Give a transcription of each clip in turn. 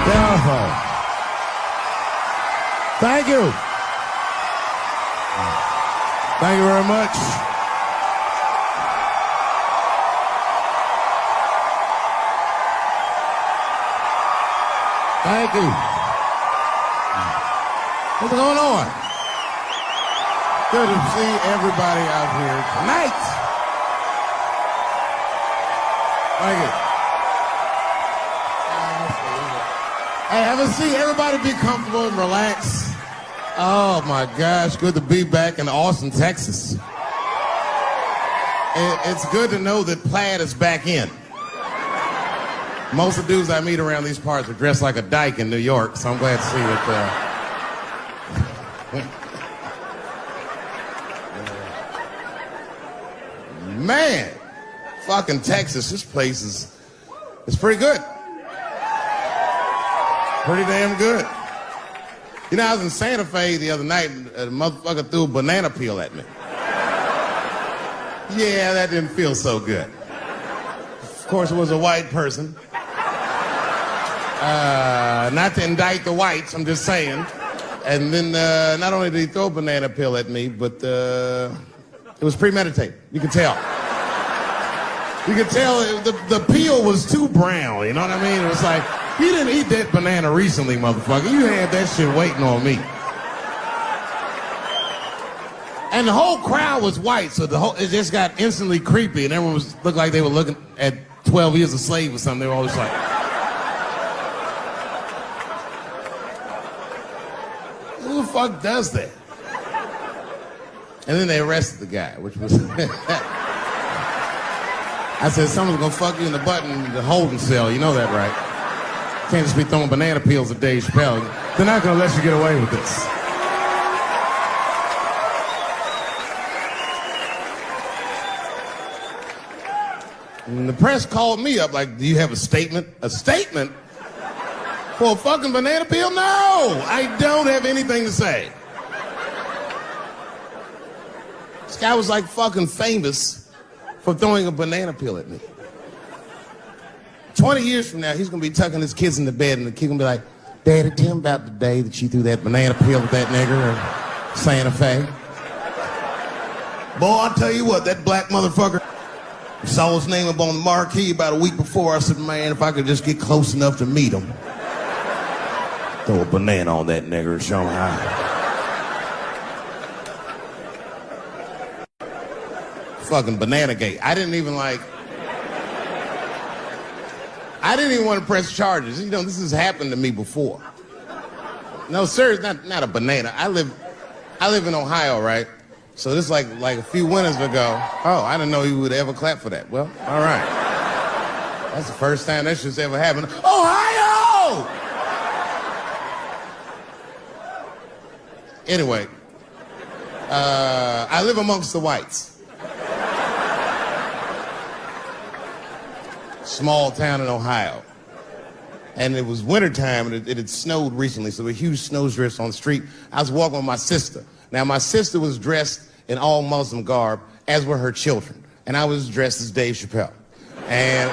Telephone. Thank you. Thank you very much. Thank you. What's going on? Good to see everybody out here tonight. Thank you. Hey, have a seat. Everybody be comfortable and relax. Oh my gosh, good to be back in Austin, Texas. It's good to know that plaid is back in. Most of the dudes I meet around these parts are dressed like a dyke in New York, so I'm glad to see that. Man, fucking Texas, this place is pretty good. Pretty damn good. You know, I was in Santa Fe the other night and a motherfucker threw a banana peel at me. Yeah, that didn't feel so good. Of course, it was a white person. Not to indict the whites, I'm just saying. And then not only did he throw a banana peel at me, but it was premeditated. You could tell. You could tell the peel was too brown, you know what I mean? It was like, you didn't eat that banana recently, motherfucker. You had that shit waiting on me. And the whole crowd was white, so it just got instantly creepy, and everyone looked like they were looking at 12 Years a Slave or something. They were always like, who the fuck does that? And then they arrested the guy, which was... I said, someone's gonna fuck you in the butt in the holding cell. You know that, right? Can't just be throwing banana peels at Dave Chappelle. They're not gonna let you get away with this. And the press called me up like, do you have a statement? A statement? For a fucking banana peel? No! I don't have anything to say. This guy was like fucking famous for throwing a banana peel at me. 20 years from now, he's gonna be tucking his kids in the bed and the kid gonna be like, Daddy, tell him about the day that you threw that banana peel at that nigger in Santa Fe. Boy, I'll tell you what, that black motherfucker saw his name up on the marquee about a week before. I said, man, if I could just get close enough to meet him, throw a banana on that nigger and show him how. Fucking banana gate. I didn't even want to press charges. You know, this has happened to me before. No, sir, not a banana. I live in Ohio, right? So this is like a few winters ago. Oh, I didn't know you would ever clap for that. Well, all right. That's the first time that shit's ever happened. Ohio! Anyway, I live amongst the whites. Small town in Ohio. And it was wintertime, and it had snowed recently, so there were huge snowdrifts on the street. I was walking with my sister. Now, my sister was dressed in all Muslim garb, as were her children. And I was dressed as Dave Chappelle. And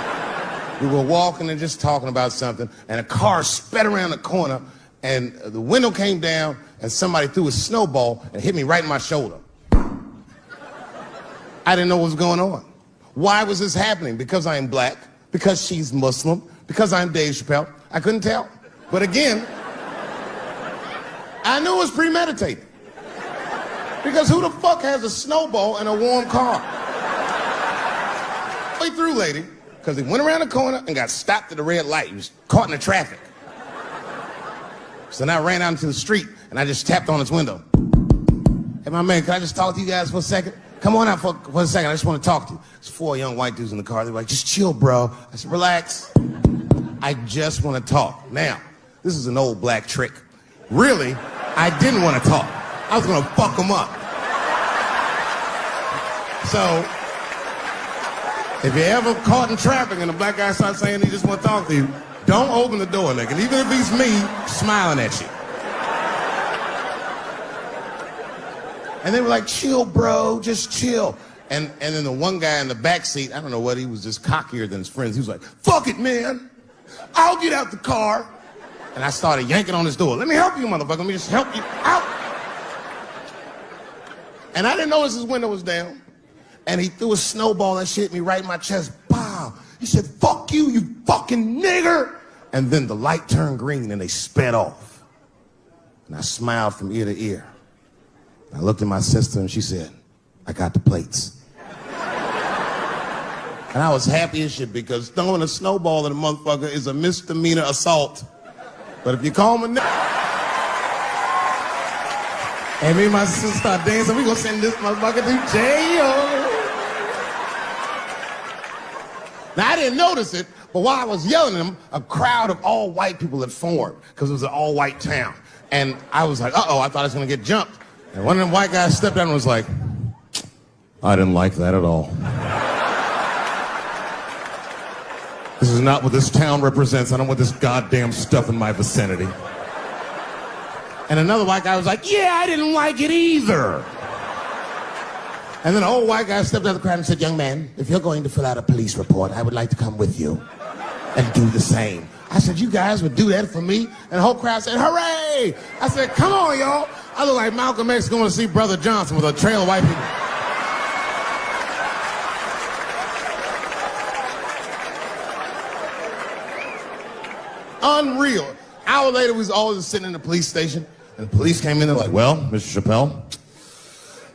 we were walking and just talking about something, and a car sped around the corner, and the window came down, and somebody threw a snowball and hit me right in my shoulder. I didn't know what was going on. Why was this happening? Because I'm black, because she's Muslim, because I'm Dave Chappelle. I couldn't tell. But again, I knew it was premeditated. Because who the fuck has a snowball in a warm car? Way through, lady, because he went around the corner and got stopped at the red light. He was caught in the traffic. So then I ran out into the street and I just tapped on his window. Hey, my man, can I just talk to you guys for a second? Come on out for a second. I just want to talk to you. There's 4 young white dudes in the car. They were like, just chill, bro. I said, relax. I just want to talk. Now, this is an old black trick. Really, I didn't want to talk. I was going to fuck them up. So, if you're ever caught in traffic and a black guy starts saying he just want to talk to you, don't open the door, nigga. Even if he's me, smiling at you. And they were like, chill, bro, just chill. And then the one guy in the back seat, I don't know what, he was just cockier than his friends. He was like, fuck it, man. I'll get out the car. And I started yanking on his door. Let me help you, motherfucker. Let me just help you out. And I didn't notice his window was down. And he threw a snowball that shit hit me right in my chest. Pow. He said, fuck you, you fucking nigger. And then the light turned green and they sped off. And I smiled from ear to ear. I looked at my sister and she said, I got the plates. And I was happy as shit because throwing a snowball at a motherfucker is a misdemeanor assault. But if you call him a nigger, and me and my sister start dancing, we gonna send this motherfucker to jail. Now, I didn't notice it, but while I was yelling at him, a crowd of all white people had formed because it was an all-white town. And I was like, uh-oh, I thought I was gonna get jumped. And one of them white guys stepped down and was like, I didn't like that at all. This is not what this town represents. I don't want this goddamn stuff in my vicinity. And another white guy was like, yeah, I didn't like it either. And then an old white guy stepped out of the crowd and said, young man, if you're going to fill out a police report, I would like to come with you and do the same. I said, you guys would do that for me? And the whole crowd said, hooray! I said, come on, y'all. I look like Malcolm X going to see Brother Johnson with a trail of white people. Unreal. An hour later, we was all just sitting in the police station, and the police came in and like, well, Mr. Chappelle,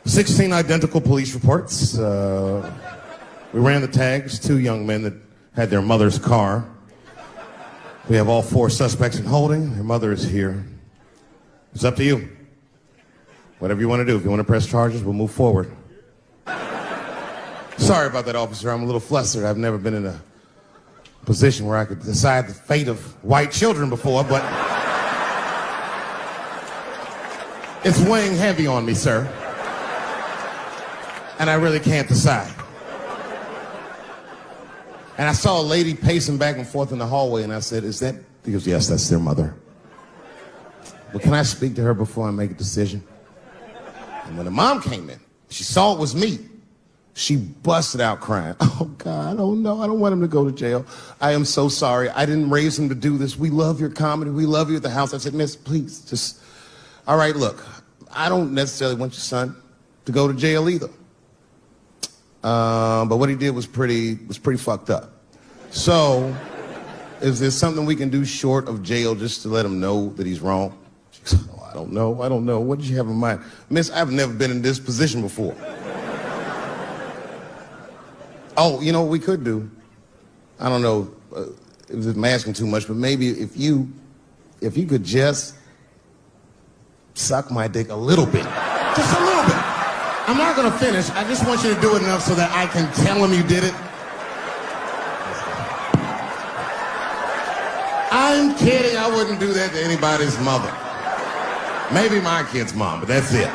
16 identical police reports. We ran the tags, 2 young men that had their mother's car. We have all 4 suspects in holding. Their mother is here. It's up to you. Whatever you want to do. If you want to press charges, we'll move forward. Sorry about that, officer. I'm a little flustered. I've never been in a position where I could decide the fate of white children before, but it's weighing heavy on me, sir. And I really can't decide. And I saw a lady pacing back and forth in the hallway, and I said, is that? He goes, yes, that's their mother. Well, can I speak to her before I make a decision? And when the mom came in, she saw it was me. She busted out crying. Oh, God, I don't know. I don't want him to go to jail. I am so sorry. I didn't raise him to do this. We love your comedy. We love you at the house. I said, miss, please, just, all right, look, I don't necessarily want your son to go to jail either. But what he did was pretty fucked up. So, is there something we can do short of jail just to let him know that he's wrong? She goes, oh, I don't know. What did you have in mind? Miss, I've never been in this position before. Oh, you know what we could do? I don't know if I'm asking too much, but maybe if you could just suck my dick a little bit. Just a little bit. I'm not gonna finish. I just want you to do it enough so that I can tell him you did it. I'm kidding. I wouldn't do that to anybody's mother. Maybe my kid's mom, but that's it.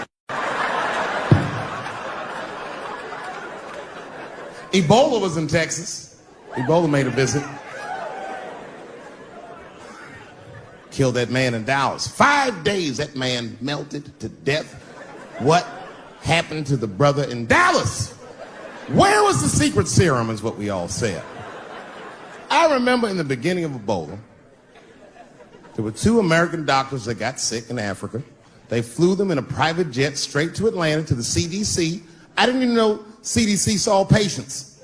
Ebola was in Texas. Ebola made a visit. Killed that man in Dallas. 5 days that man melted to death. What happened to the brother in Dallas? Where was the secret serum is what we all said. I remember in the beginning of Ebola, there were 2 American doctors that got sick in Africa. They flew them in a private jet straight to Atlanta to the CDC. I didn't even know CDC saw patients.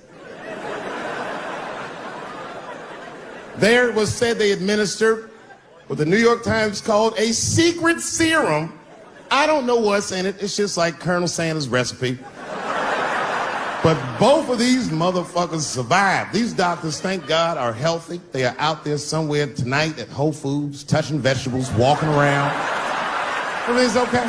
There it was said they administered what the New York Times called a secret serum. I don't know what's in it. It's just like Colonel Sanders' recipe. But both of these motherfuckers survived. These doctors, thank God, are healthy. They are out there somewhere tonight at Whole Foods, touching vegetables, walking around. Everything's okay.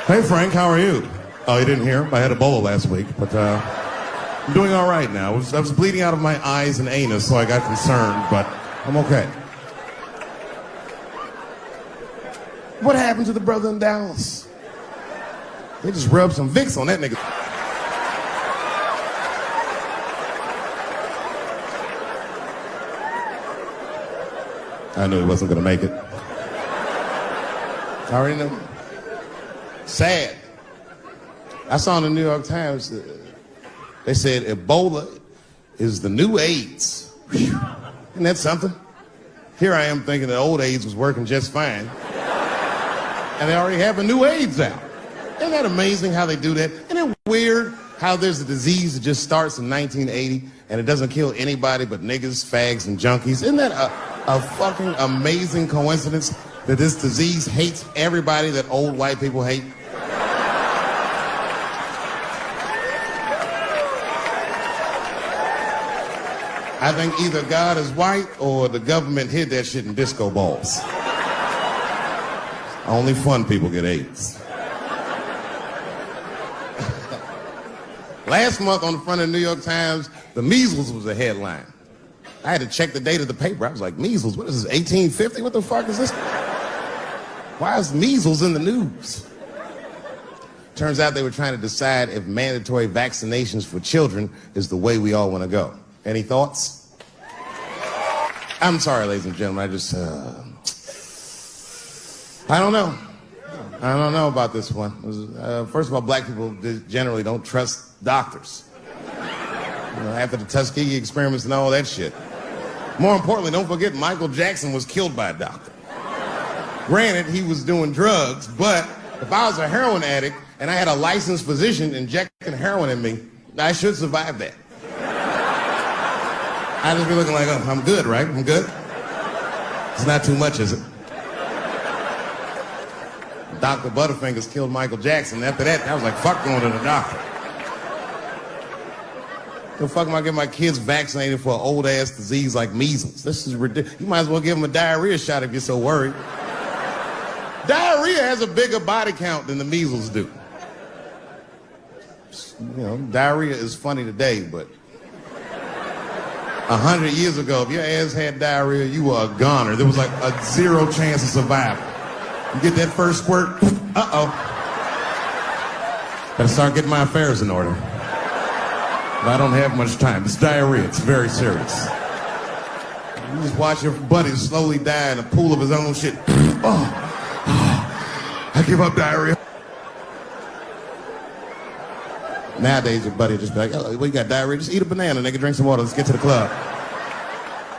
Hey, Frank, how are you? Oh, you didn't hear? I had Ebola last week, but I'm doing all right now. I was bleeding out of my eyes and anus, so I got concerned, but I'm okay. What happened to the brother in Dallas? They just rubbed some Vicks on that nigga. I knew he wasn't gonna make it. I already knew. Sad. I saw in the New York Times, they said Ebola is the new AIDS. Whew. Isn't that something? Here I am thinking that old AIDS was working just fine. And they already have a new AIDS out. Isn't that amazing how they do that? Isn't it weird how there's a disease that just starts in 1980 and it doesn't kill anybody but niggas, fags, and junkies? Isn't that a fucking amazing coincidence that this disease hates everybody that old white people hate? I think either God is white or the government hid that shit in disco balls. Only fun people get AIDS. Last month on the front of the New York Times, the measles was a headline. I had to check the date of the paper. I was like, measles, what is this, 1850? What the fuck is this? Why is measles in the news? Turns out they were trying to decide if mandatory vaccinations for children is the way we all want to go. Any thoughts? I'm sorry, ladies and gentlemen, I don't know. I don't know about this one. First of all, black people generally don't trust doctors. After the Tuskegee experiments and all that shit. More importantly, don't forget Michael Jackson was killed by a doctor. Granted, he was doing drugs, but if I was a heroin addict and I had a licensed physician injecting heroin in me, I should survive that. I'd just be looking like, oh, I'm good, right? I'm good? It's not too much, is it? Dr. Butterfingers killed Michael Jackson. After that, I was like, fuck going to the doctor. The fuck am I getting my kids vaccinated for an old-ass disease like measles? This is ridiculous. You might as well give them a diarrhea shot if you're so worried. Diarrhea has a bigger body count than the measles do. You know, diarrhea is funny today, but 100 years ago, if your ass had diarrhea, you were a goner. There was like a 0 chance of survival. You get that first squirt, uh-oh. Better start getting my affairs in order. But I don't have much time. It's diarrhea. It's very serious. You just watch your buddy slowly die in a pool of his own shit. I give up diarrhea. Nowadays, your buddy just be like, oh, well, you got diarrhea? Just eat a banana, nigga, drink some water, let's get to the club.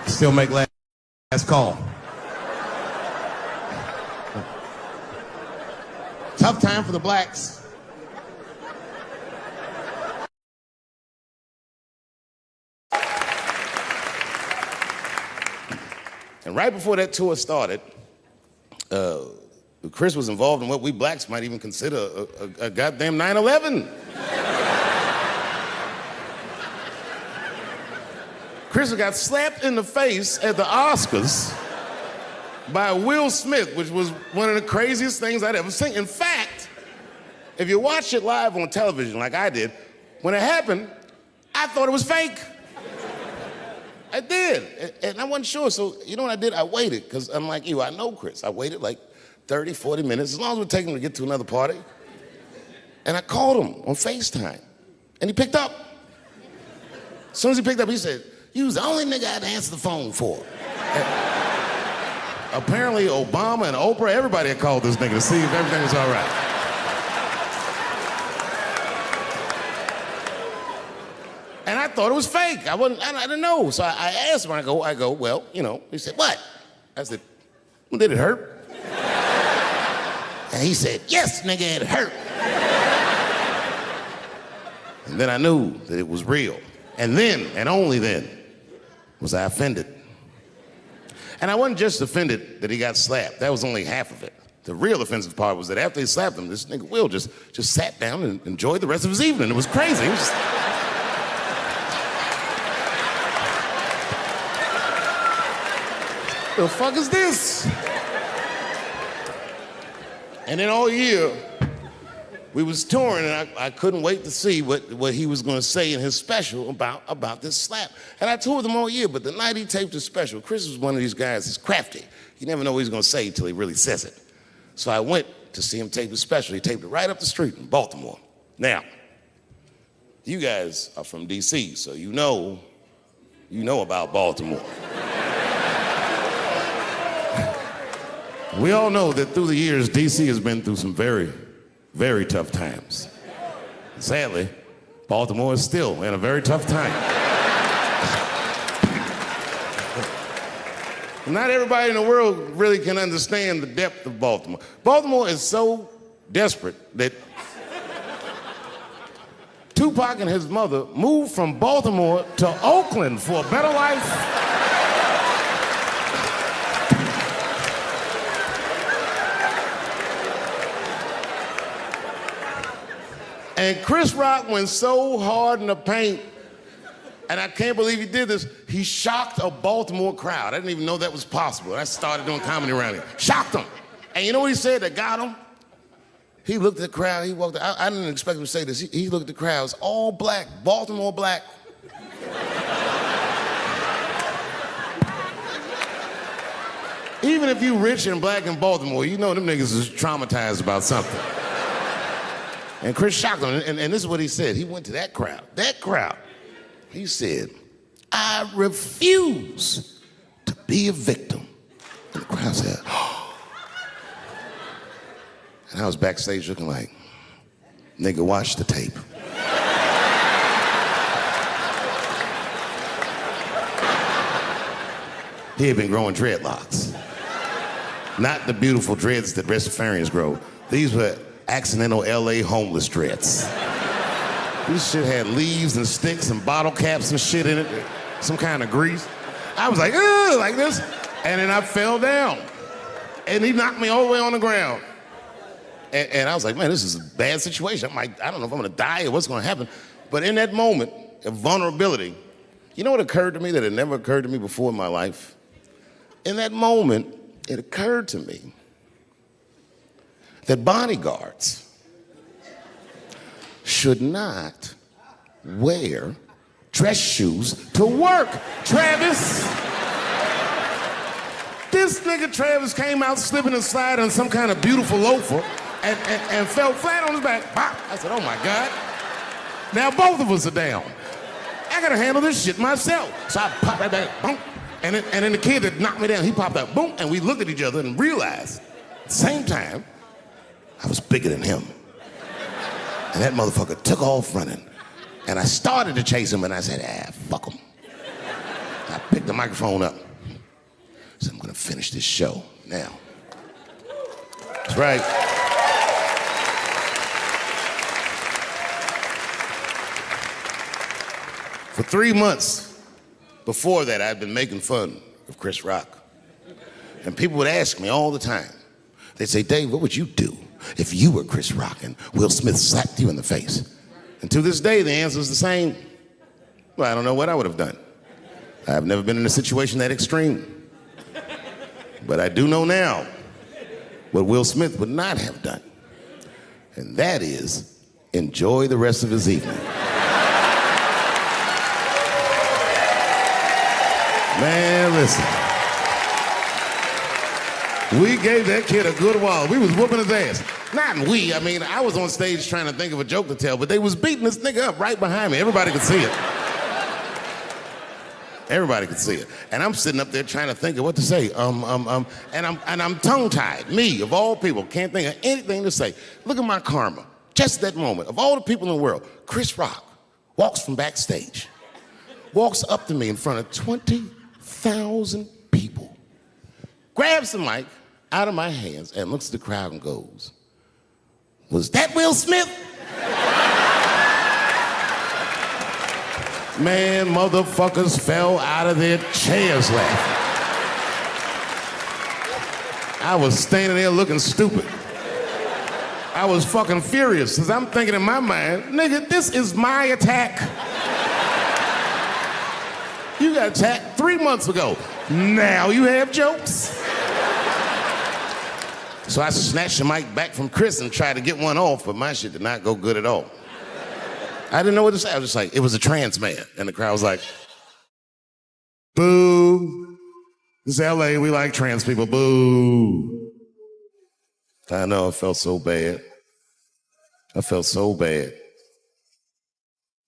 Still make last call. Tough time for the blacks. And right before that tour started, Chris was involved in what we blacks might even consider a goddamn 9/11. Chris got slapped in the face at the Oscars by Will Smith, which was one of the craziest things I'd ever seen. In fact, if you watch it live on television like I did, when it happened, I thought it was fake. I did, and I wasn't sure, so you know what I did? I waited, because unlike you, I know Chris. I waited like 30, 40 minutes, as long as it would take him to get to another party. And I called him on FaceTime, and he picked up. As soon as he picked up, he said, "You was the only nigga I'd answer the phone for." Apparently, Obama and Oprah, everybody had called this nigga to see if everything was all right. And I thought it was fake. I didn't know. So I asked him, I go, well, you know. He said, what? I said, well, did it hurt? And he said, yes, nigga, it hurt. And then I knew that it was real. And then, and only then, was I offended. And I wasn't just offended that he got slapped. That was only half of it. The real offensive part was that after he slapped him, this nigga Will just sat down and enjoyed the rest of his evening. It was crazy. It was just... The fuck is this? And then all year, we was touring, and I couldn't wait to see what he was going to say in his special about this slap. And I toured him all year, but the night he taped his special, Chris was one of these guys that's crafty. You never know what he's going to say until he really says it. So I went to see him tape his special. He taped it right up the street in Baltimore. Now, you guys are from D.C., so you know about Baltimore. We all know that through the years, D.C. has been through some very, very tough times. Sadly, Baltimore is still in a very tough time. Not everybody in the world really can understand the depth of Baltimore. Baltimore is so desperate that Tupac and his mother moved from Baltimore to Oakland for a better life. And Chris Rock went so hard in the paint, and I can't believe he did this, he shocked a Baltimore crowd. I didn't even know that was possible. I started doing comedy around here. Shocked them. And you know what he said that got him? He looked at the crowd, he walked out. I didn't expect him to say this. He looked at the crowd, it's all black, Baltimore black. Even if you rich and black in Baltimore, you know them niggas is traumatized about something. And Chris shocked him, and this is what he said. He went to that crowd. He said, I refuse to be a victim. And the crowd said, oh. And I was backstage looking like, nigga, watch the tape. He had been growing dreadlocks. Not the beautiful dreads that Rastafarians grow. These were accidental LA homeless dreads. This shit had leaves and sticks and bottle caps and shit in it, some kind of grease. I was like, ugh, like this. And then I fell down. And he knocked me all the way on the ground. And I was like, man, this is a bad situation. I'm like, I don't know if I'm gonna die or what's gonna happen. But in that moment of vulnerability, you know what occurred to me that had never occurred to me before in my life? In that moment, it occurred to me that bodyguards should not wear dress shoes to work. Travis. This nigga Travis came out slipping and sliding on some kind of beautiful loafer and fell flat on his back. Bop. I said, oh my God. Now both of us are down. I gotta handle this shit myself. So I popped right back, boom. And then the kid that knocked me down, he popped out, boom, and we looked at each other and realized at the same time, I was bigger than him. And that motherfucker took off running. And I started to chase him and I said, fuck him. I picked the microphone up. So I'm gonna finish this show now. That's right. For 3 months before that, I'd been making fun of Chris Rock. And people would ask me all the time. They'd say, Dave, what would you do if you were Chris Rock and Will Smith slapped you in the face? And to this day, the answer is the same. Well, I don't know what I would have done. I've never been in a situation that extreme. But I do know now what Will Smith would not have done. And that is enjoy the rest of his evening. Man, listen. We gave that kid a good while. We was whooping his ass. Not we, I mean, I was on stage trying to think of a joke to tell, but they was beating this nigga up right behind me. Everybody could see it. Everybody could see it. And I'm sitting up there trying to think of what to say. And I'm tongue-tied. Me, of all people, can't think of anything to say. Look at my karma. Just that moment. Of all the people in the world, Chris Rock walks from backstage, walks up to me in front of 20,000 people, grabs the mic out of my hands and looks at the crowd and goes, was that Will Smith? Man, motherfuckers fell out of their chairs laughing. I was standing there looking stupid. I was fucking furious, because I'm thinking in my mind, nigga, this is my attack. You got attacked 3 months ago. Now you have jokes. So I snatched the mic back from Chris and tried to get one off, but my shit did not go good at all. I didn't know what to say. I was just like, it was a trans man. And the crowd was like, boo. This is LA, we like trans people, boo. I know, I felt so bad. I felt so bad.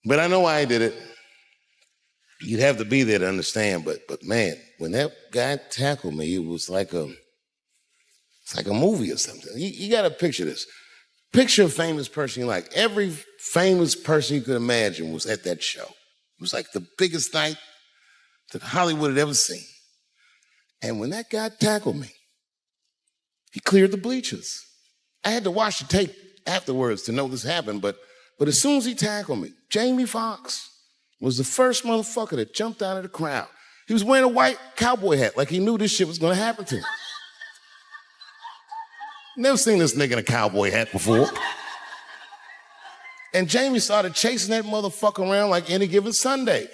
But I know why I did it. You'd have to be there to understand, but man, when that guy tackled me, it was like it's like a movie or something. You gotta picture this. Picture a famous person you like. Every famous person you could imagine was at that show. It was like the biggest night that Hollywood had ever seen. And when that guy tackled me, he cleared the bleachers. I had to watch the tape afterwards to know this happened, but as soon as he tackled me, Jamie Foxx was the first motherfucker that jumped out of the crowd. He was wearing a white cowboy hat like he knew this shit was gonna happen to him. Never seen this nigga in a cowboy hat before. And Jamie started chasing that motherfucker around like any given Sunday.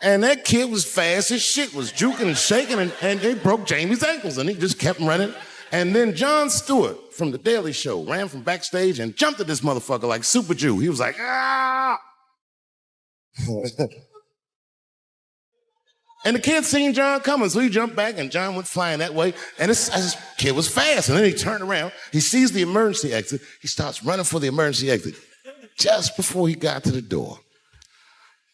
And that kid was fast as shit, was juking and shaking, and they broke Jamie's ankles, and he just kept running. And then Jon Stewart from The Daily Show ran from backstage and jumped at this motherfucker like Super Jew. He was like, ah! And the kid seen John coming, so he jumped back, and John went flying that way. And this kid was fast, and then he turned around. He sees the emergency exit. He starts running for the emergency exit. Just before he got to the door,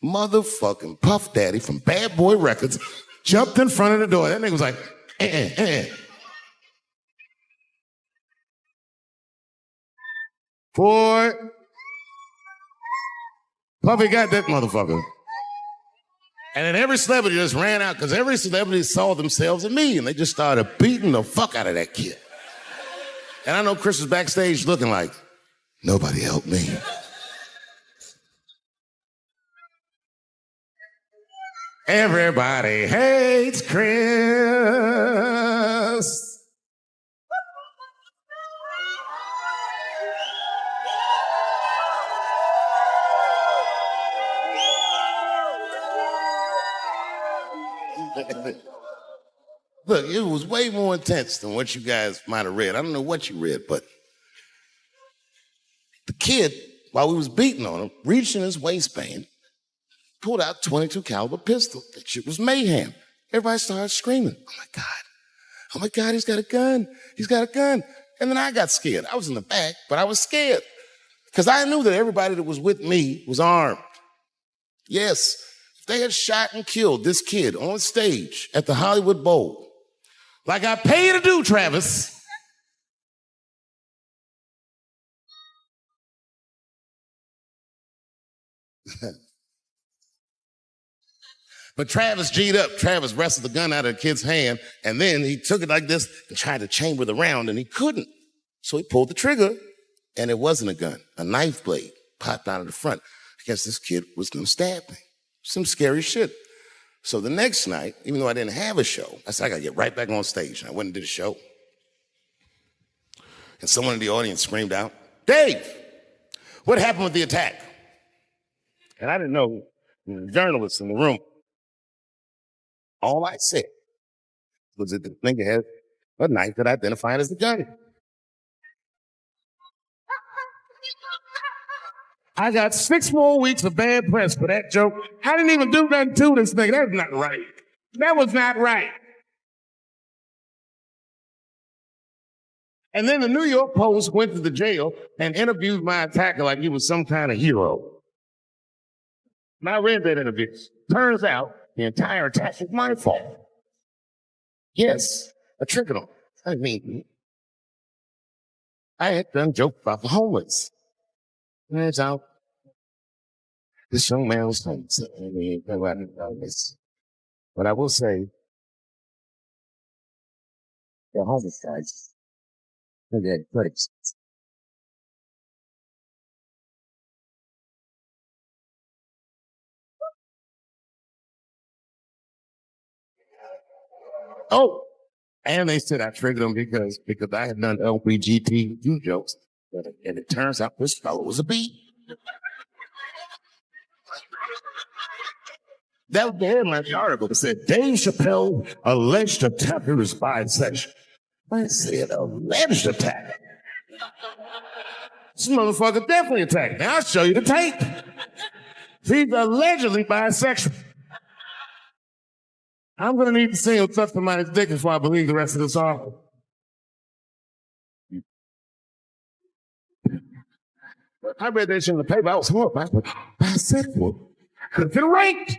motherfucking Puff Daddy from Bad Boy Records jumped in front of the door. That nigga was like, Boy, Puffy got that motherfucker. And then every celebrity just ran out because every celebrity saw themselves in me, and they just started beating the fuck out of that kid. And I know Chris was backstage looking like, nobody helped me. Everybody hates Chris. Look, it was way more intense than what you guys might have read. I don't know what you read, but the kid, while we was beating on him, reached in his waistband, pulled out 22 caliber pistol. That shit was mayhem. Everybody started screaming, oh my God, he's got a gun. He's got a gun. And then I got scared. I was in the back, but I was scared because I knew that everybody that was with me was armed. Yes, if they had shot and killed this kid on stage at the Hollywood Bowl, like I pay you to do, Travis, but Travis G'd up. Travis wrestled the gun out of the kid's hand, and then he took it like this and tried to chamber the round, and he couldn't. So he pulled the trigger, and it wasn't a gun. A knife blade popped out of the front. I guess this kid was gonna stab me. Some scary shit. So the next night, even though I didn't have a show, I said, I gotta get right back on stage. And I went and did a show. And someone in the audience screamed out, Dave, what happened with the attack? And I didn't know the journalists in the room. All I said was that the nigga had a knife that identified as the gun. I got 6 more weeks of bad press for that joke. I didn't even do nothing to this nigga. That was not right. That was not right. And then the New York Post went to the jail and interviewed my attacker like he was some kind of hero. And I read that interview. Turns out the entire attack was my fault. Yes, a trick on. I mean, I had done jokes about the homeless. Turns out this young man was homeless. But I will say, the homeless guys, they're critics. Oh, and they said I triggered them because I had done LBGTQ jokes. And it turns out this fellow was a bee. That was the headline of the article. It said, Dave Chappelle alleged attacker is bisexual. I said, alleged attack. This motherfucker definitely attacked. Now I'll show you the tape. He's allegedly bisexual. I'm gonna need to see him touch somebody's dick before I believe the rest of this article. I read that shit in the paper. I was horrified. Bisexual. Could have been raped.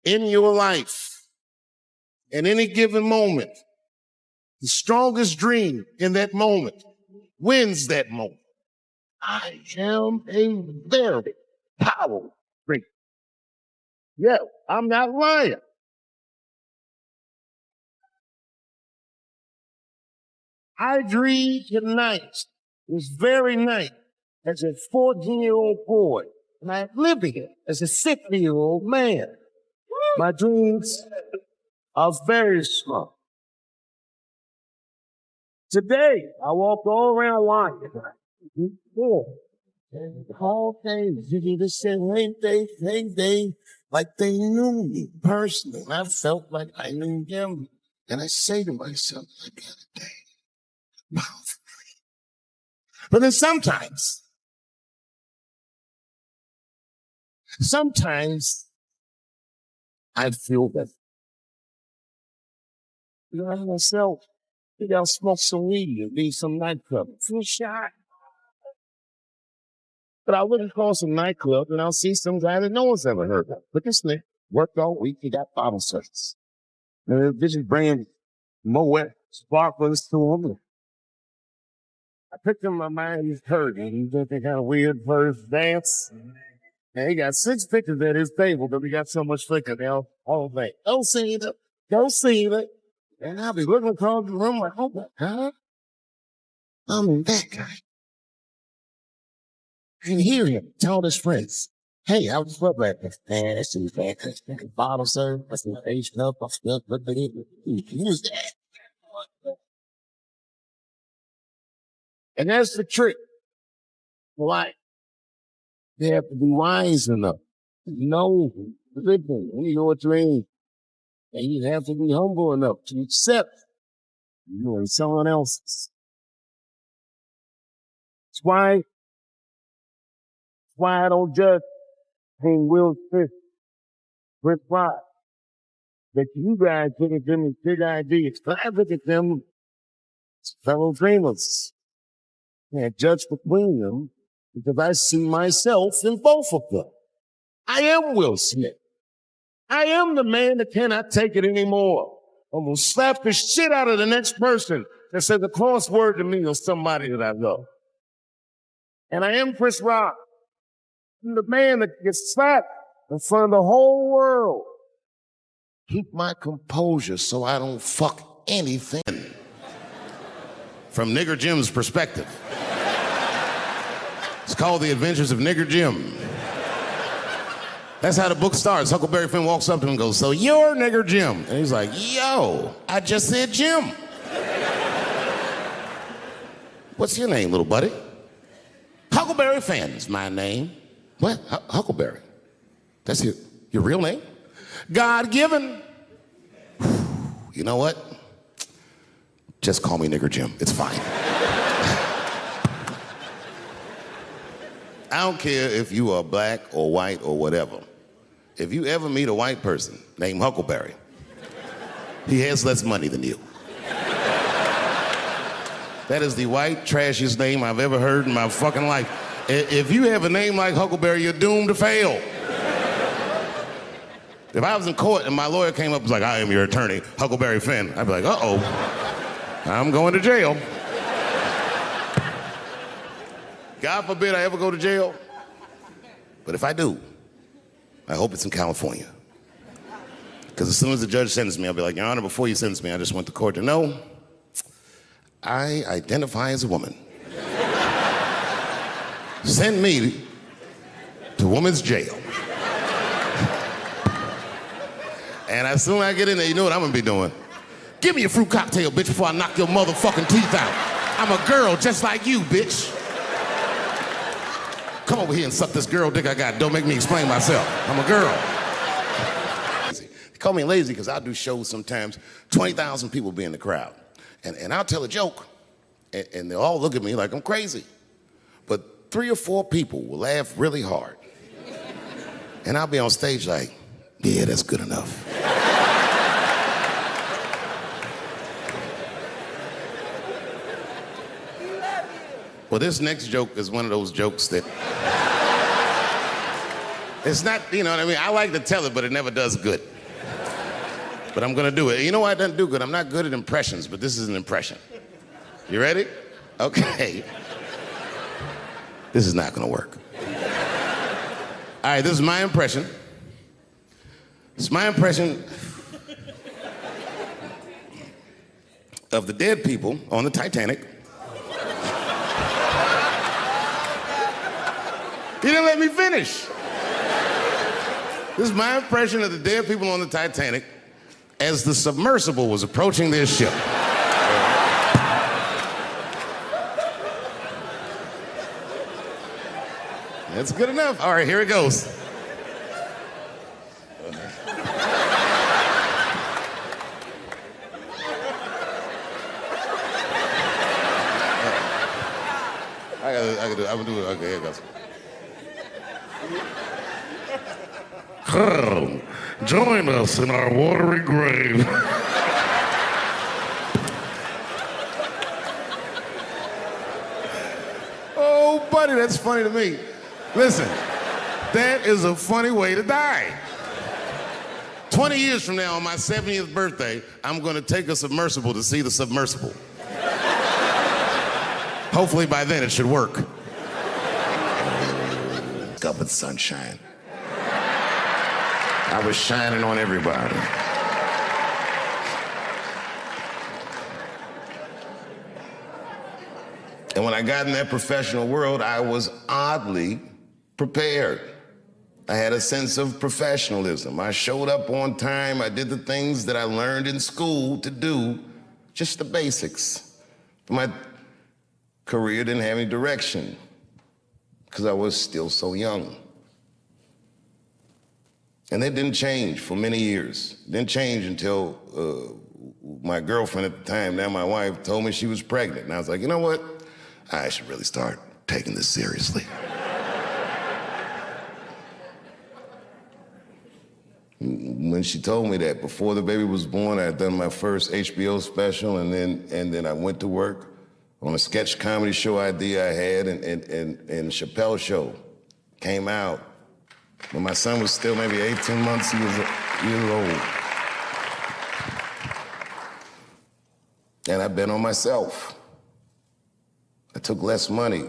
In your life, in any given moment, the strongest dream in that moment wins that moment. I am a very powerful drinker. Yeah, I'm not lying. I dreamed tonight, this very night, as a 14-year-old boy, and I'm living it as a 60-year-old man. My dreams are very small. Today, I walked all around Washington. And all days, you need to say, hey, they, like they knew me personally. And I felt like I knew them. And I say to myself, I got a day. Mouth. But then sometimes I feel that, I myself, maybe I'll smoke some weed and be some nightclub. Feel shy. But I'll look across some nightclub and I'll see some guy that no one's ever heard of. Look at this nigga. Worked all week, he got bottle service. And this is bringing Moet sparklers to him. I picked in my mind his curtain. He's doing that kind of weird first dance. And he got 6 pictures at his table because he got so much liquor now. All day. Don't see it. Don't see it. And I'll be looking across the room like, oh my God. I'm that guy. I can hear him tell his friends, hey, I was up at this. Man, that's too bad. Bottle serve. That's an Asian up. I felt look at it. Who's that? And that's the trick. Why? They have to be wise enough. Know, living, you know what you mean. And you have to be humble enough to accept you and someone else's. That's why I don't judge King Will Smith, Chris Rock. That you guys look at them as big ideas. But I look at them as fellow dreamers. Can't judge between them because I see myself in both of them. I am Will Smith. I am the man that cannot take it anymore. I'm gonna slap the shit out of the next person that says a cross word to me or somebody that I love. And I am Chris Rock. I'm the man that gets slapped in front of the whole world. Keep my composure so I don't fuck anything. From Nigger Jim's perspective. It's called The Adventures of Nigger Jim. That's how the book starts. Huckleberry Finn walks up to him and goes, so you're Nigger Jim. And he's like, yo, I just said Jim. What's your name, little buddy? Huckleberry Finn's my name. What? Huckleberry? That's your real name? God-given. You know what? Just call me Nigger Jim. It's fine. I don't care if you are black or white or whatever. If you ever meet a white person named Huckleberry, he has less money than you. That is the white, trashiest name I've ever heard in my fucking life. If you have a name like Huckleberry, you're doomed to fail. If I was in court and my lawyer came up and was like, I am your attorney, Huckleberry Finn, I'd be like, uh-oh, I'm going to jail. God forbid I ever go to jail. But if I do, I hope it's in California. Because as soon as the judge sentenced me, I'll be like, Your Honor, before you sentence me, I just went to court to know I identify as a woman. Send me to women's jail. And as soon as I get in there, you know what I'm gonna be doing? Give me a fruit cocktail, bitch, before I knock your motherfucking teeth out. I'm a girl just like you, bitch. Come over here and suck this girl dick I got. Don't make me explain myself. I'm a girl. They call me lazy because I'll do shows sometimes. 20,000 people be in the crowd. And I'll tell a joke, and they'll all look at me like I'm crazy. But 3 or 4 people will laugh really hard. And I'll be on stage like, yeah, that's good enough. Well, this next joke is one of those jokes that... It's not, you know what I mean? I like to tell it, but it never does good. But I'm gonna do it. You know why it doesn't do good? I'm not good at impressions, but this is an impression. You ready? Okay. This is not gonna work. All right, this is my impression. It's my impression of the dead people on the Titanic. You didn't let me finish. This is my impression of the dead people on the Titanic as the submersible was approaching their ship. That's good enough. All right, here it goes. I'm gonna do it. Okay, here it goes. Join us in our watery grave. Oh, buddy, that's funny to me. Listen, that is a funny way to die. 20 years from now, on my 70th birthday, I'm gonna take a submersible to see the submersible. Hopefully by then it should work. Up with sunshine. I was shining on everybody. And when I got in that professional world, I was oddly prepared. I had a sense of professionalism. I showed up on time. I did the things that I learned in school to do, just the basics. But my career didn't have any direction because I was still so young. And that didn't change for many years. It didn't change until my girlfriend at the time, now my wife, told me she was pregnant. And I was like, you know what? I should really start taking this seriously. When she told me that, before the baby was born, I had done my first HBO special, and then I went to work on a sketch comedy show idea I had, and Chappelle show came out when my son was still maybe 18 months years old. And I bet on myself. I took less money.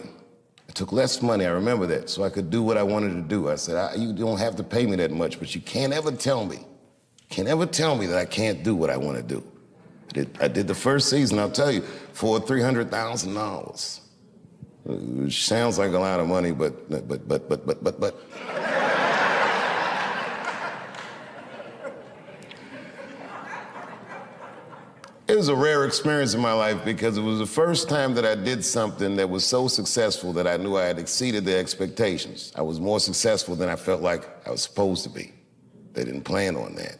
I remember that, so I could do what I wanted to do. I said, you don't have to pay me that much, but you can't ever tell me that I can't do what I want to do. I did the first season, I'll tell you, for $300,000. Which sounds like a lot of money, but. It was a rare experience in my life because it was the first time that I did something that was so successful that I knew I had exceeded their expectations. I was more successful than I felt like I was supposed to be. They didn't plan on that.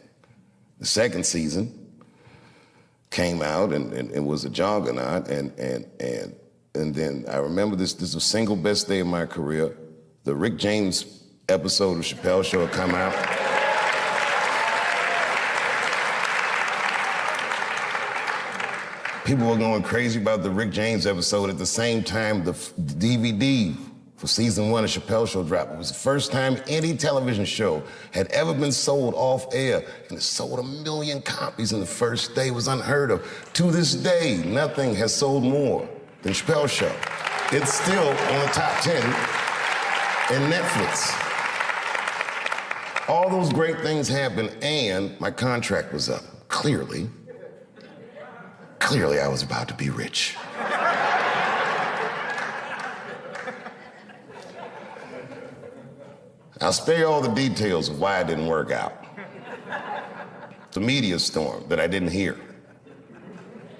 The second season came out and it was a juggernaut, and then I remember this is the single best day of my career. The Rick James episode of Chappelle Show had come out. People were going crazy about the Rick James episode. At the same time, the DVD for season 1 of Chappelle Show dropped. It was the first time any television show had ever been sold off air, and it sold 1 million copies in the first day. It was unheard of. To this day, nothing has sold more than Chappelle Show. It's still on the top 10 in Netflix. All those great things happened, and my contract was up. Clearly, I was about to be rich. I'll spare you all the details of why it didn't work out. It's a media storm that I didn't hear.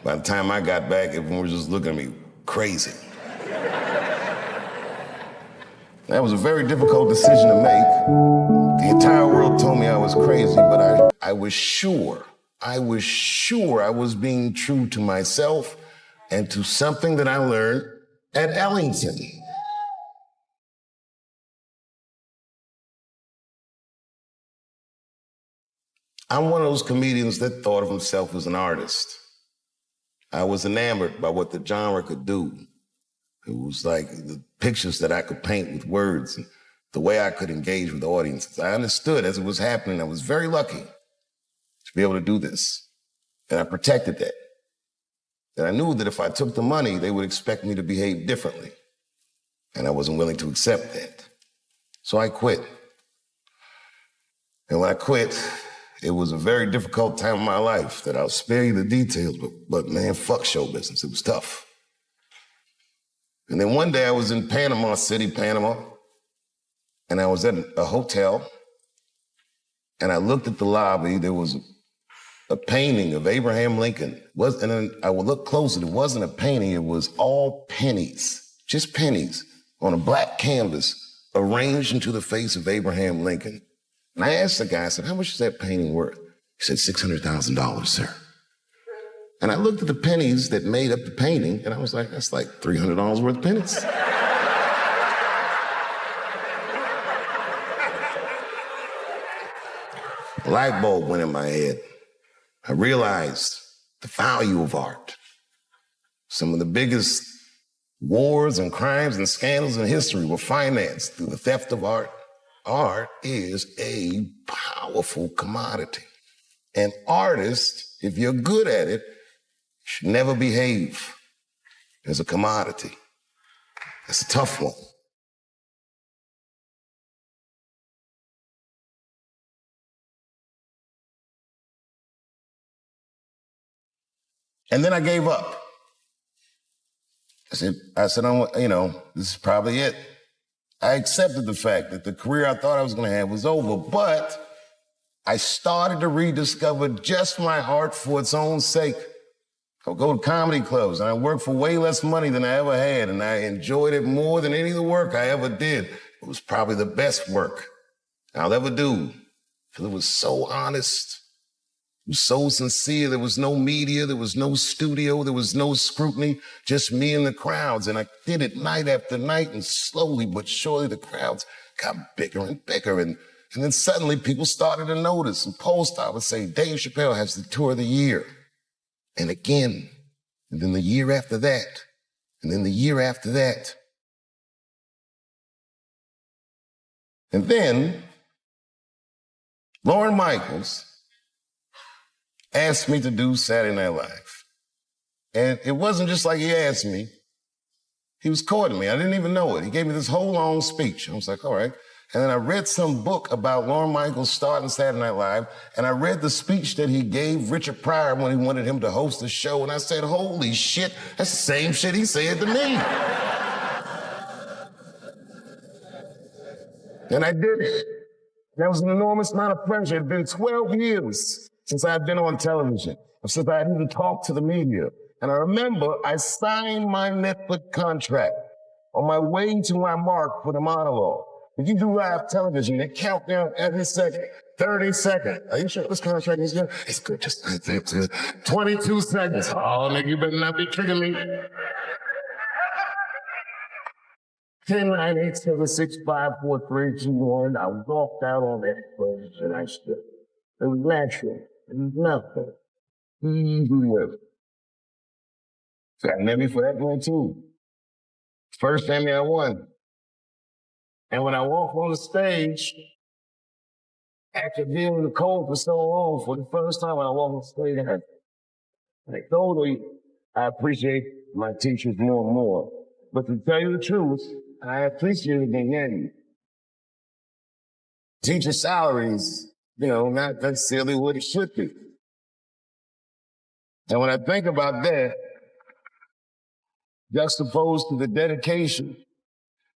By the time I got back, everyone was just looking at me crazy. That was a very difficult decision to make. The entire world told me I was crazy, but I was sure I was being true to myself and to something that I learned at Ellington. I'm one of those comedians that thought of himself as an artist. I was enamored by what the genre could do. It was like the pictures that I could paint with words and the way I could engage with audiences. I understood as it was happening. I was very lucky to be able to do this. And I protected that. And I knew that if I took the money, they would expect me to behave differently. And I wasn't willing to accept that. So I quit. And when I quit, it was a very difficult time in my life that I'll spare you the details, but man, fuck show business. It was tough. And then one day I was in Panama City, Panama, and I was at a hotel, and I looked at the lobby. There was a painting of Abraham Lincoln. And then I would look closer. It wasn't a painting. It was all pennies, just pennies, on a black canvas arranged into the face of Abraham Lincoln. And I asked the guy, I said, how much is that painting worth? He said, $600,000, sir. And I looked at the pennies that made up the painting, and I was like, that's like $300 worth of pennies. A light bulb went in my head. I realized the value of art. Some of the biggest wars and crimes and scandals in history were financed through the theft of art. Art is a powerful commodity. And artists, if you're good at it, should never behave as a commodity. That's a tough one. And then I gave up. I said, this is probably it. I accepted the fact that the career I thought I was going to have was over, but I started to rediscover just my art for its own sake. I would go to comedy clubs, and I worked for way less money than I ever had, and I enjoyed it more than any of the work I ever did. It was probably the best work I'll ever do, because it was so honest. It was so sincere. There was no media. There was no studio. There was no scrutiny, just me and the crowds. And I did it night after night, and slowly but surely the crowds got bigger and bigger. And then suddenly people started to notice, and polls started to say, Dave Chappelle has the tour of the year. And again, and then the year after that, and then the year after that. And then Lorne Michaels asked me to do Saturday Night Live. And it wasn't just like he asked me. He was courting me. I didn't even know it. He gave me this whole long speech. I was like, all right. And then I read some book about Lorne Michaels starting Saturday Night Live, and I read the speech that he gave Richard Pryor when he wanted him to host the show, and I said, holy shit, that's the same shit he said to me. And I did it. That was an enormous amount of pressure. It had been 12 years since I had been on television, since I had even talked to the media. And I remember I signed my Netflix contract on my way to my mark for the monologue. If you do live television, they count down every second, 30 seconds. Are you sure this contract is good? It's good, just 22 seconds. Oh, nigga, you better not be tricking me. 10, 9, 8, 7, 6, 5, 4, 3, 2, 1. I walked out on that stage and I stood. It was natural. It was nothing. So I met me for that one too. First Emmy I won. And when I walked on the stage, after being in the cold for so long, for the first time when I walked on stage, I told you, I appreciate my teachers more and more. But to tell you the truth, I appreciated the end. Teacher salaries, not necessarily what it should be. And when I think about that, juxtaposed to the dedication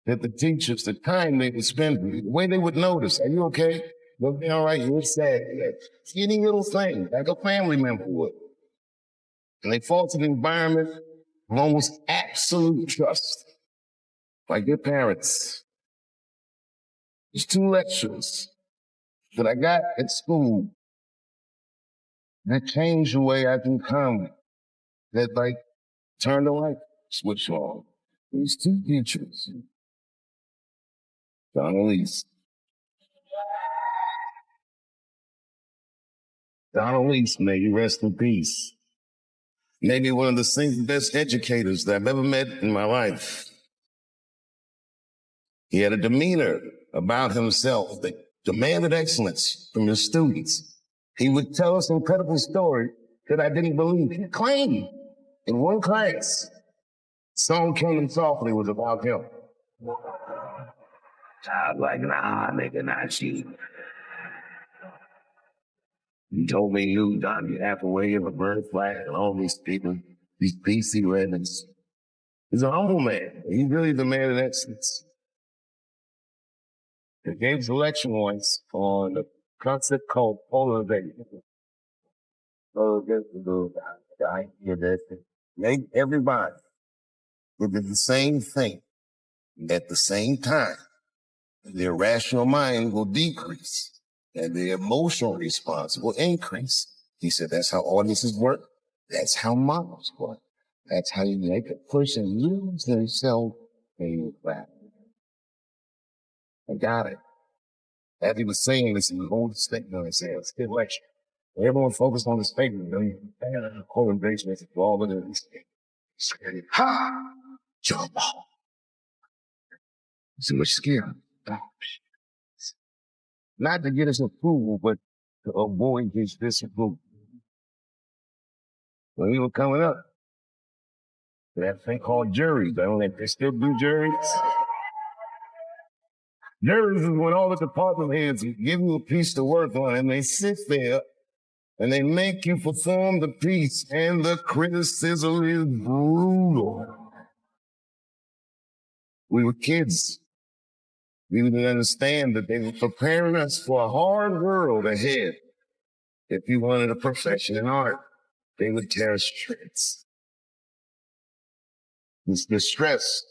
that the teachers, the time they would spend, the way they would notice, are you okay? You'll be all right, you're sad. Any little thing, like a family member would. And they fall to the environment of almost absolute trust, like their parents. There's 2 lectures that I got at school that changed the way I do comedy, that turned the light switch on. These 2 teachers, Donald Lease. Donald Lease, may you rest in peace. Maybe one of the single best educators that I've ever met in my life. He had a demeanor about himself that demanded excellence from his students. He would tell us incredible stories that I didn't believe. He claimed in one class, Song Came Softly was about him. I was like, nah, nigga, not you. You told me you done halfway of a bird flag and all these people, these PC rednecks. He's a humble man. He's really the man of excellence. He gave a lecture once on a concept called polarization. So the idea that make everybody look at the same thing at the same time. Their rational mind will decrease and the emotional response will increase. He said that's how audiences work. That's how models work. That's how you make a person lose themselves in your class. I got it. As he was saying this in the whole statement, I said, it's a good lecture. Everyone focused on the statement. You know, you correlation is involved in this. Ha! Jump off. So much scared. Not to get his approval, but to avoid his disapproval. When we were coming up, that thing called juries. I don't know if they still do juries. Juries is when all the department heads give you a piece to work on and they sit there and they make you perform the piece and the criticism is brutal. We were kids. We didn't understand that they were preparing us for a hard world ahead. If you wanted a profession in art, they would tear us shreds. The stress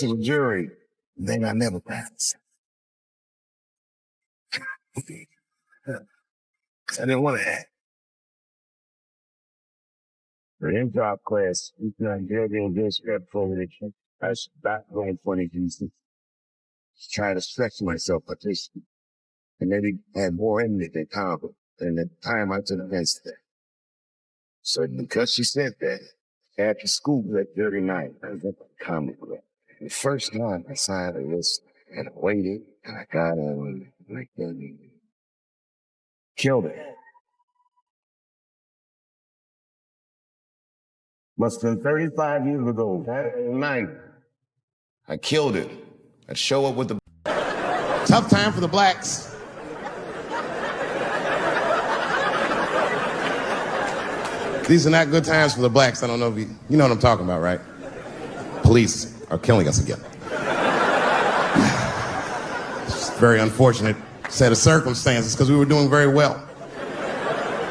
of a jury, thing I never practiced. I didn't want to act. For improv class, you can get in this representation. I was back going funny pieces. Trying to stretch myself, but this, and maybe had more in me than comedy. And the time I took against that. So because she said that, after school at 39, I was at the comedy club. The first time I signed a list and I waited and I got on like that. Killed it. Must have been 35 years ago. That night. I killed it. I'd show up with the Tough time for the blacks. These are not good times for the blacks. I don't know if you know what I'm talking about, right? Police are killing us again. It's a very unfortunate set of circumstances because we were doing very well.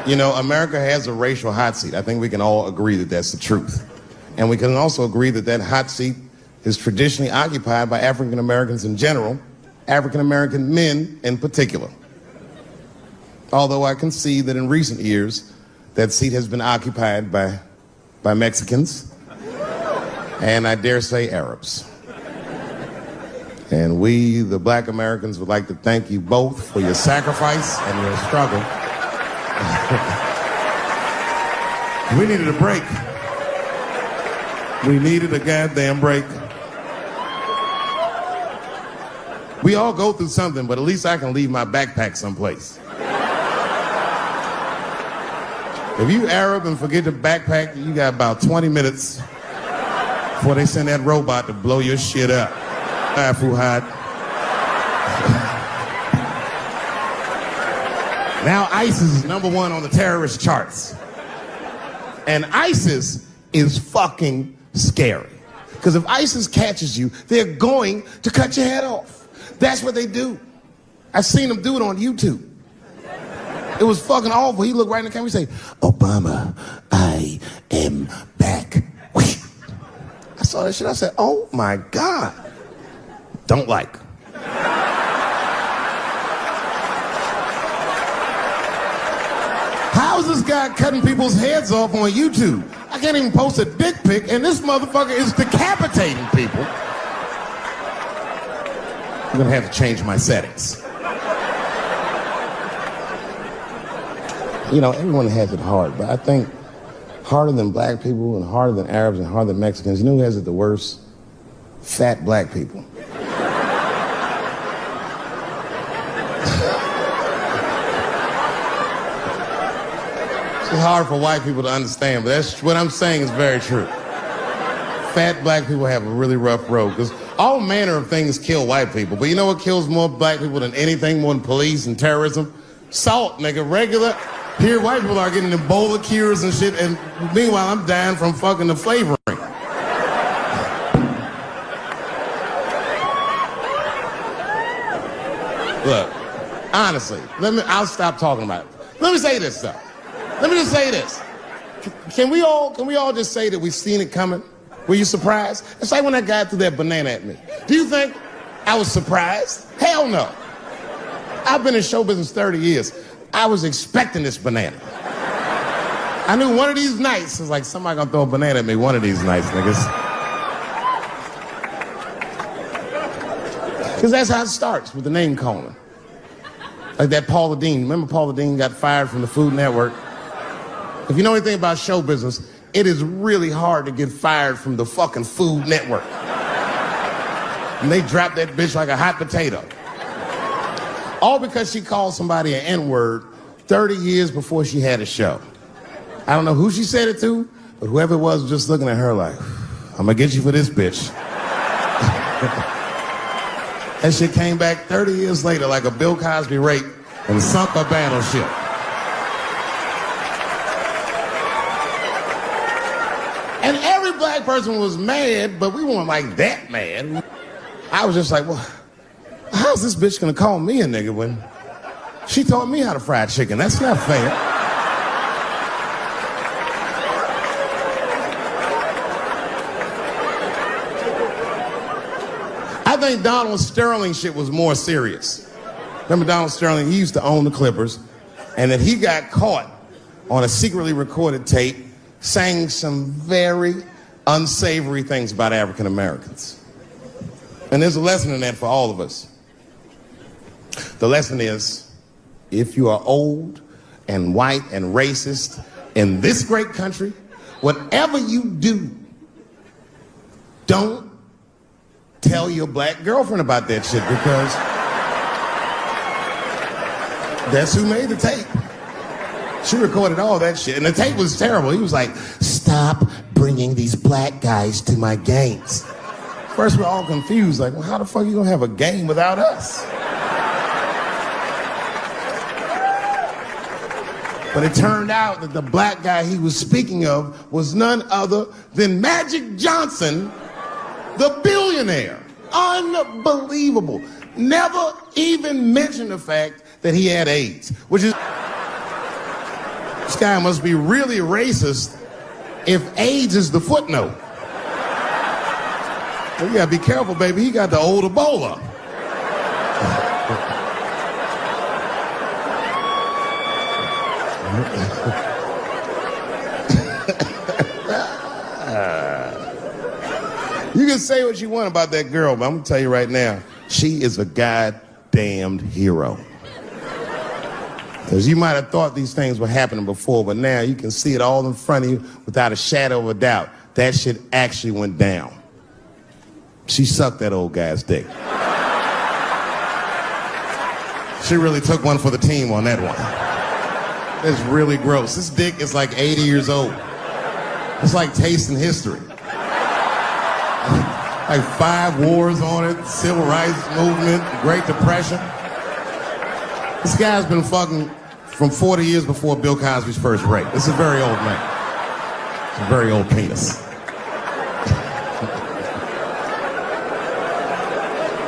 You know, America has a racial hot seat. I think we can all agree that that's the truth. And we can also agree that that hot seat is traditionally occupied by African Americans in general, African American men in particular. Although I can see that in recent years, that seat has been occupied by Mexicans, and I dare say Arabs. And we, the black Americans, would like to thank you both for your sacrifice and your struggle. We needed a break. We needed a goddamn break. We all go through something, but at least I can leave my backpack someplace. If you Arab and forget the backpack, you got about 20 minutes before they send that robot to blow your shit up. Fuhad. Now ISIS is #1 on the terrorist charts. And ISIS is fucking scary. Because if ISIS catches you, they're going to cut your head off. That's what they do. I've seen them do it on YouTube. It was fucking awful. He looked right in the camera and say, "Obama, I am back." I saw that shit. I said, oh my God. Don't like. How is this guy cutting people's heads off on YouTube? I can't even post a dick pic, and this motherfucker is decapitating people. I'm gonna have to change my settings. You know, everyone has it hard, but I think harder than black people and harder than Arabs and harder than Mexicans, you know who has it the worst? Fat black people. It's hard for white people to understand, but that's what I'm saying is very true. Fat black people have a really rough road because all manner of things kill white people. But you know what kills more black people than anything, more than police and terrorism? Salt, nigga. Regular. Here, white people are getting Ebola cures and shit, and meanwhile, I'm dying from fucking the flavoring. Look, honestly, I'll stop talking about it. Let me say this, though. Let me just say this. Can we all just say that we've seen it coming? Were you surprised? It's like when that guy threw that banana at me. Do you think I was surprised? Hell no. I've been in show business 30 years. I was expecting this banana. I knew one of these nights, it's like somebody gonna throw a banana at me one of these nights, niggas. Because that's how it starts, with the name calling. Like that Paula Deen. Remember Paula Deen got fired from the Food Network? If you know anything about show business, it is really hard to get fired from the fucking Food Network. And they dropped that bitch like a hot potato. All because she called somebody an N-word 30 years before she had a show. I don't know who she said it to, but whoever it was just looking at her like, I'm gonna get you for this bitch. And she came back 30 years later like a Bill Cosby rape and sunk a battleship. And every black person was mad, but we weren't like that mad. I was just like, well, how's this bitch gonna call me a nigga when she taught me how to fry chicken? That's not fair. I think Donald Sterling shit was more serious. Remember Donald Sterling? He used to own the Clippers, and then he got caught on a secretly recorded tape saying some very unsavory things about African Americans. And there's a lesson in that for all of us. The lesson is, if you are old and white and racist in this great country, whatever you do, don't tell your black girlfriend about that shit, because that's who made the tape. She recorded all that shit, and the tape was terrible. He was like, stop bringing these black guys to my games. First, we're all confused, like, well, how the fuck are you gonna have a game without us? But it turned out that the black guy he was speaking of was none other than Magic Johnson, the billionaire. Unbelievable. Never even mentioned the fact that he had AIDS, which is... This guy must be really racist if AIDS is the footnote. Well, you gotta be careful, baby. He got the old Ebola. You can say what you want about that girl, but I'm gonna tell you right now, she is a goddamned hero. Because you might have thought these things were happening before, but now you can see it all in front of you without a shadow of a doubt. That shit actually went down. She sucked that old guy's dick. She really took one for the team on that one. It's really gross. This dick is like 80 years old. It's like tasting history. Like 5 wars on it, Civil Rights Movement, Great Depression. This guy's been fucking from 40 years before Bill Cosby's first rape. This is a very old man. It's a very old penis.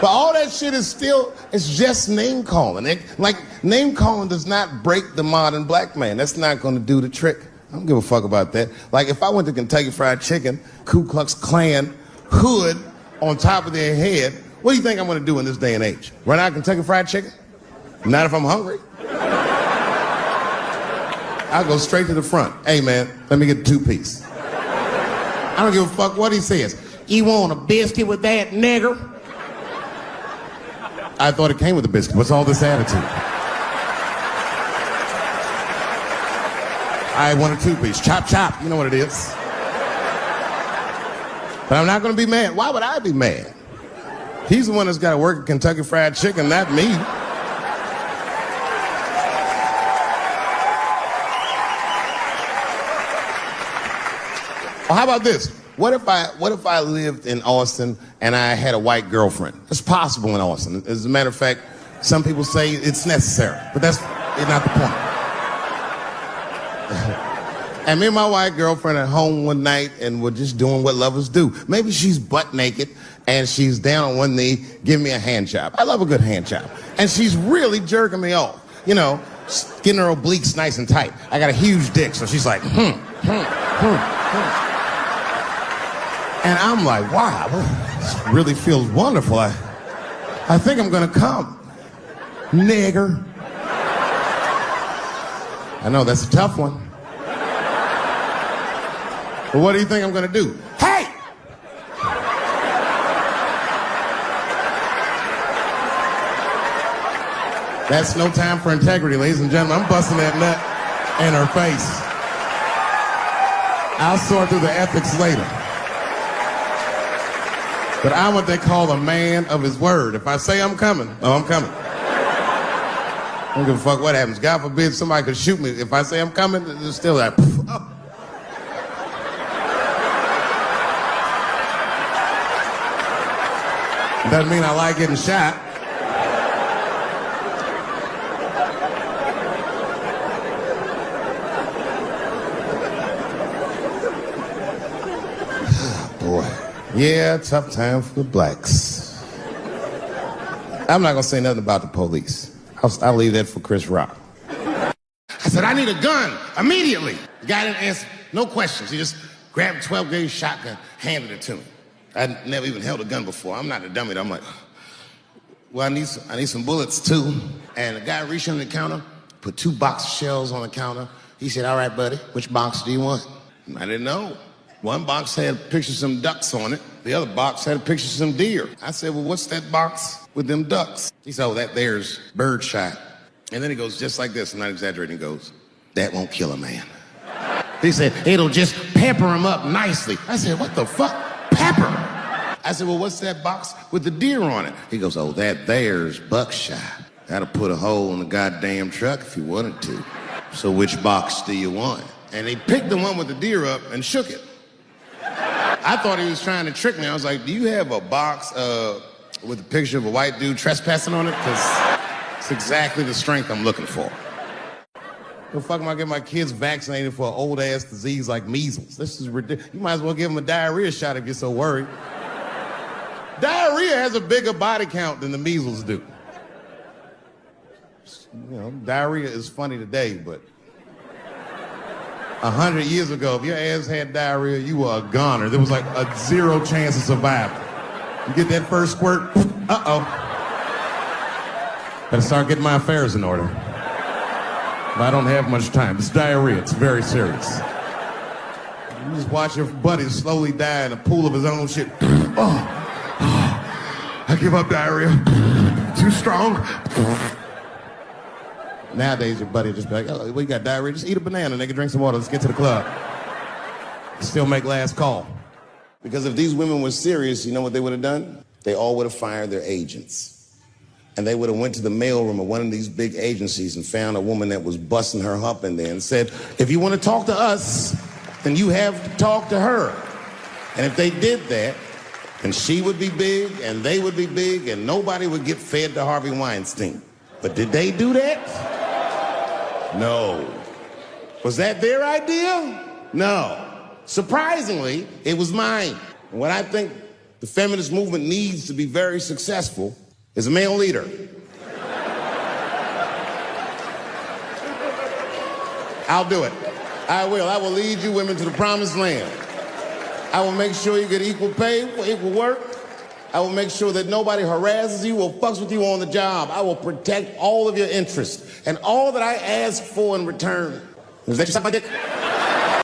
But all that shit is still, it's just name calling. Like, name calling does not break the modern black man. That's not gonna do the trick. I don't give a fuck about that. Like, if I went to Kentucky Fried Chicken, Ku Klux Klan, hood on top of their head, what do you think I'm gonna do in this day and age? Run out Kentucky Fried Chicken? Not if I'm hungry. I'll go straight to the front. Hey, man, let me get a 2-piece. I don't give a fuck what he says. You want a biscuit with that, nigger? I thought it came with a biscuit. What's all this attitude? I want a 2-piece. Chop, chop. You know what it is. But I'm not going to be mad. Why would I be mad? He's the one that's got to work at Kentucky Fried Chicken, not me. Well, how about this? What if I lived in Austin and I had a white girlfriend? It's possible in Austin. As a matter of fact, some people say it's necessary, but that's not the point. And me and my white girlfriend at home one night, and we're just doing what lovers do. Maybe she's butt naked and she's down on one knee, giving me a hand job. I love a good hand job. And she's really jerking me off. You know, getting her obliques nice and tight. I got a huge dick, so she's like, And I'm like, wow, this really feels wonderful. I think I'm gonna come. Nigger. I know, that's a tough one. But what do you think I'm gonna do? Hey! That's no time for integrity, ladies and gentlemen. I'm busting that nut in her face. I'll sort through the ethics later. But I'm what they call a man of his word. If I say I'm coming, oh, I'm coming. I don't give a fuck what happens. God forbid somebody could shoot me. If I say I'm coming, it's still like, oh. Doesn't mean I like getting shot. Boy. Yeah, tough time for the blacks. I'm not gonna say nothing about the police. I'll leave that for Chris Rock. I said, I need a gun immediately. The guy didn't answer, no questions. He just grabbed a 12-gauge shotgun, handed it to me. I'd never even held a gun before. I'm not a dummy. I'm like, well, I need some bullets too. And the guy reached under the counter, put 2 box shells on the counter. He said, all right, buddy, which box do you want? I didn't know. One box had a picture of some ducks on it. The other box had a picture of some deer. I said, well, what's that box with them ducks? He said, oh, that there's bird shot. And then he goes just like this, I'm not exaggerating, he goes, that won't kill a man. He said, it'll just pepper him up nicely. I said, what the fuck? Pepper? I said, well, what's that box with the deer on it? He goes, oh, that there's buckshot. That'll put a hole in the goddamn truck if you wanted to. So which box do you want? And he picked the one with the deer up and shook it. I thought he was trying to trick me. I was like, do you have a box with a picture of a white dude trespassing on it? Because it's exactly the strength I'm looking for. The fuck am I getting my kids vaccinated for an old-ass disease like measles? This is ridiculous. You might as well give them a diarrhea shot if you're so worried. Diarrhea has a bigger body count than the measles do. You know, diarrhea is funny today, but 100 years ago, if your ass had diarrhea, you were a goner. There was like a 0 chance of survival. You get that first squirt, uh-oh. Better start getting my affairs in order. But I don't have much time. It's diarrhea. It's very serious. You just watch your buddy slowly die in a pool of his own shit. I give up diarrhea. Too strong. Nowadays, your buddy just be like, oh, we got diarrhea. Just eat a banana, nigga, drink some water. Let's get to the club. Still make last call. Because if these women were serious, you know what they would have done? They all would have fired their agents. And they would have went to the mailroom of one of these big agencies and found a woman that was busting her hump in there and said, if you want to talk to us, then you have to talk to her. And if they did that, then she would be big and they would be big and nobody would get fed to Harvey Weinstein. But did they do that? No. Was that their idea? No. Surprisingly, it was mine. And what I think the feminist movement needs to be very successful is a male leader. I'll do it. I will. I will lead you women to the promised land. I will make sure you get equal pay for equal work. I will make sure that nobody harasses you or fucks with you on the job. I will protect all of your interests. And all that I ask for in return is that you suck my dick.